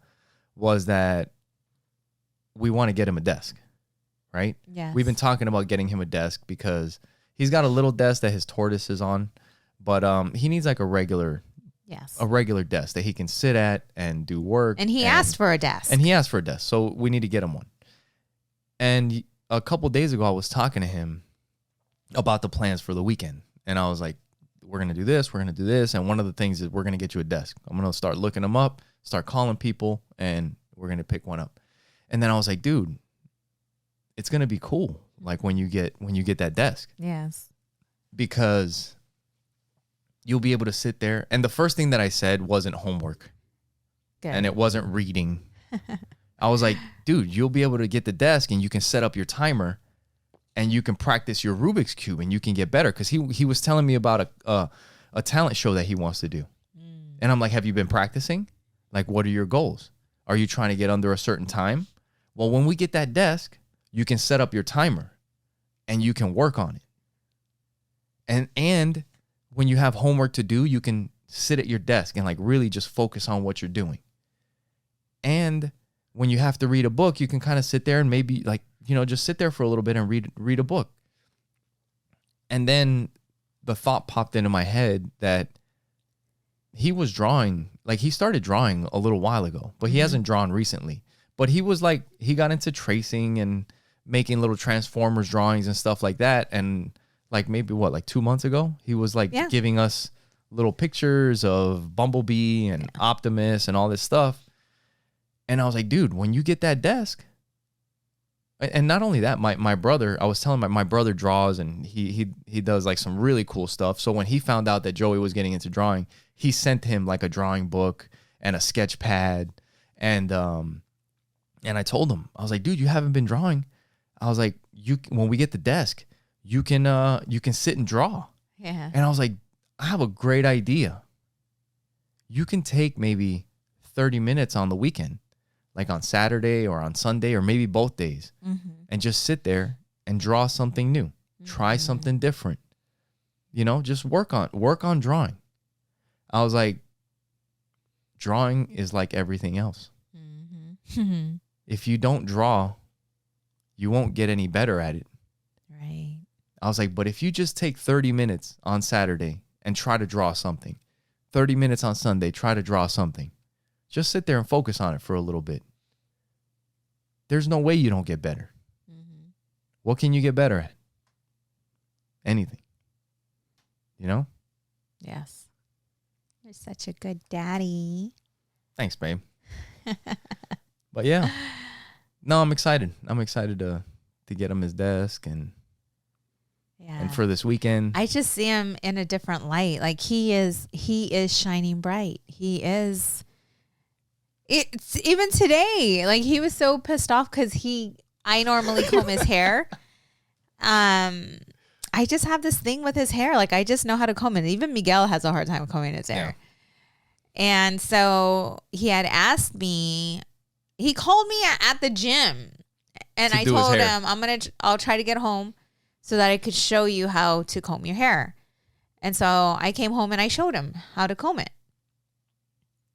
was that we want to get him a desk, right? Yes. We've been talking about getting him a desk because he's got a little desk that his tortoise is on, but he needs like a regular desk that he can sit at and do work. And he asked for a desk. So we need to get him one. And a couple days ago, I was talking to him about the plans for the weekend. And I was like, we're going to do this. And one of the things is we're going to get you a desk. I'm going to start looking them up, start calling people, and we're going to pick one up. And then I was like, dude, it's going to be cool. Like when you get that desk. Yes. Because you'll be able to sit there. And the first thing that I said wasn't homework. Good. And it wasn't reading. I was like, dude, you'll be able to get the desk and you can set up your timer and you can practice your Rubik's Cube and you can get better. Because he was telling me about a talent show that he wants to do. And I'm like, have you been practicing? Like, what are your goals? Are you trying to get under a certain time? Well, when we get that desk, you can set up your timer and you can work on it. And when you have homework to do, you can sit at your desk and like really just focus on what you're doing. And when you have to read a book, you can kind of sit there and maybe like, just sit there for a little bit and read a book. And then the thought popped into my head that he was drawing, like he started drawing a little while ago, but he hasn't drawn recently. But he was like, he got into tracing and making little Transformers drawings and stuff like that. And like maybe like 2 months ago, he was like giving us little pictures of Bumblebee and Optimus and all this stuff. And I was like, dude, when you get that desk, and not only that, my brother, I was telling my brother draws, and he does like some really cool stuff. So when he found out that Joey was getting into drawing, he sent him like a drawing book and a sketch pad. And I told him, I was like, dude, you haven't been drawing. I was like, when we get the desk, you can sit and draw. Yeah. And I was like, I have a great idea. You can take maybe 30 minutes on the weekend, like on Saturday or on Sunday or maybe both days, and just sit there and draw something new. Try something different. You know, just work on drawing. I was like, drawing is like everything else. If you don't draw, you won't get any better at it. Right. I was like, but if you just take 30 minutes on Saturday and try to draw something, 30 minutes on Sunday, try to draw something, just sit there and focus on it for a little bit. There's no way you don't get better. What can you get better at? Anything. You know? Yes. You're such a good daddy. Thanks, babe. But yeah. No, I'm excited. I'm excited to get him his desk and for this weekend. I just see him in a different light. Like he is shining bright. It's even today. Like he was so pissed off because I normally comb his hair. I just have this thing with his hair. Like I just know how to comb it. Even Miguel has a hard time combing his hair. And so he had asked me, he called me at the gym, and I told him I'll try to get home so that I could show you how to comb your hair. And so I came home and I showed him how to comb it.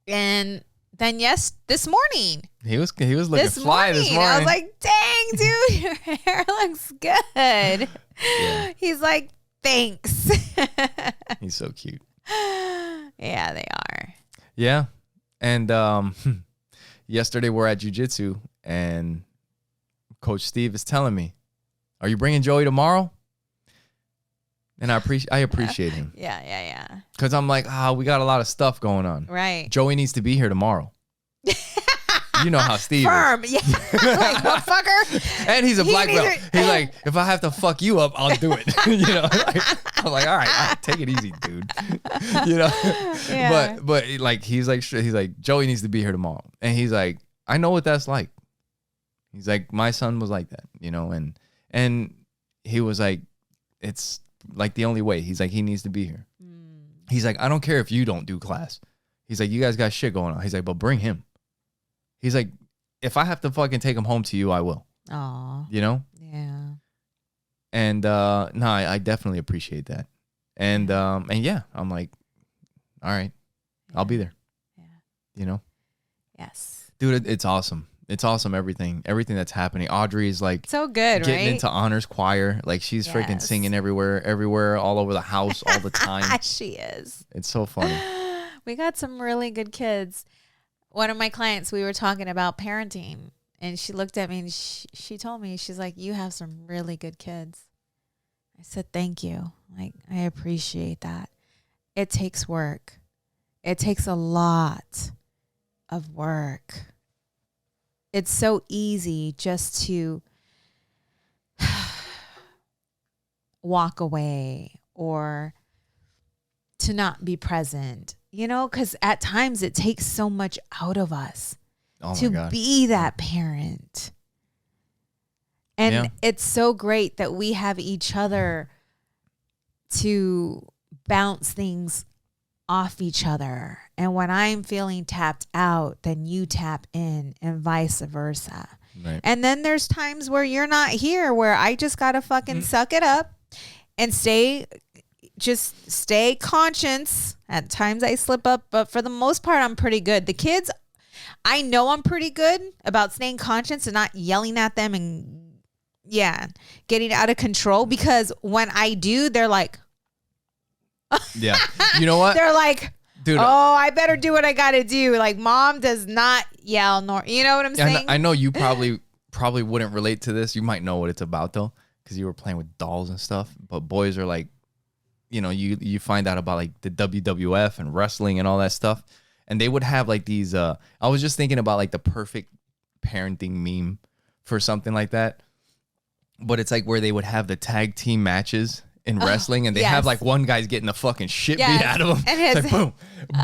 And then this morning he was looking fly this morning. I was like, dang, dude, your hair looks good. Yeah. He's like, thanks. He's so cute. Yeah, they are. Yeah. And yesterday we're at jiu-jitsu, and Coach Steve is telling me, are you bringing Joey tomorrow? And I appreciate him. Yeah. Because I'm like, we got a lot of stuff going on. Right. Joey needs to be here tomorrow. You know how Steve Firm. is. Yeah. Like, motherfucker. And he's a black belt. He's like, if I have to fuck you up, I'll do it. You know, I'm like, all right, take it easy, dude. You know, yeah. but like he's like Joey needs to be here tomorrow, and he's like, I know what that's like. He's like, my son was like that, you know, and he was like, it's like the only way. He's like, he needs to be here. He's like, I don't care if you don't do class. He's like, you guys got shit going on. He's like, but bring him. He's like, if I have to fucking take him home to you, I will. Aw. You know? Yeah. And I definitely appreciate that. And yeah, I'm like, all right, I'll be there. Yeah. You know? Yes. Dude, it's awesome. It's awesome, everything that's happening. Audrey is like so good, getting right? into honors choir. Like she's freaking singing everywhere, all over the house, all the time. She is. It's so funny. We got some really good kids. One of my clients, we were talking about parenting, and she looked at me and she told me, she's like, you have some really good kids. I said, thank you. Like, I appreciate that. It takes work. It takes a lot of work. It's so easy just to walk away or to not be present, you know, because at times it takes so much out of us to be that parent. And it's so great that we have each other to bounce things off each other. And when I'm feeling tapped out, then you tap in, and vice versa. Right. And then there's times where you're not here, where I just got to fucking suck it up and stay conscious. At times I slip up, but for the most part, I'm pretty good. The kids, I know I'm pretty good about staying conscious and not yelling at them and getting out of control, because when I do, they're like, yeah, you know what? They're like, dude, oh, I better do what I got to do. Like, mom does not yell, nor, you know what I'm saying? I know you probably wouldn't relate to this. You might know what it's about though, because you were playing with dolls and stuff. But boys are like, you know, you find out about like the WWF and wrestling and all that stuff. And they would have like these, I was just thinking about like the perfect parenting meme for something like that. But it's like where they would have the tag team matches in wrestling, and they have like one guy's getting the fucking shit beat out of him. And it's like boom,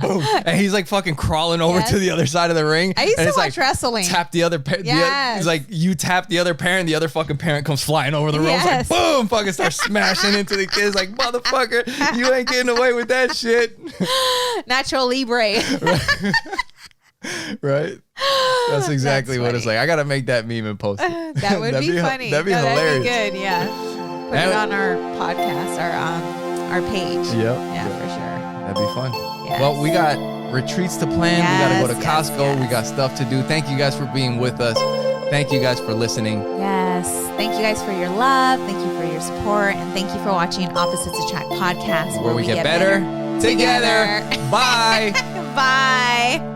boom, and he's like fucking crawling over to the other side of the ring. I used and to it's watch like, wrestling. Tap the other parent. It's like you tap the other parent, the other fucking parent comes flying over the ropes, like boom, fucking starts smashing into the kids, like motherfucker, you ain't getting away with that shit. Natural Libre. Right? That's exactly what it's like. I gotta make that meme and post it. That would be funny. That'd be hilarious. That'd be good, yeah. Put it on our podcast, our page. Yep. Yeah, for sure. That'd be fun. Yes. Well, we got retreats to plan. We got to go to Costco. Yes. We got stuff to do. Thank you guys for being with us. Thank you guys for listening. Yes. Thank you guys for your love. Thank you for your support. And thank you for watching Opposites Attract podcast, where we get better together. Bye. Bye.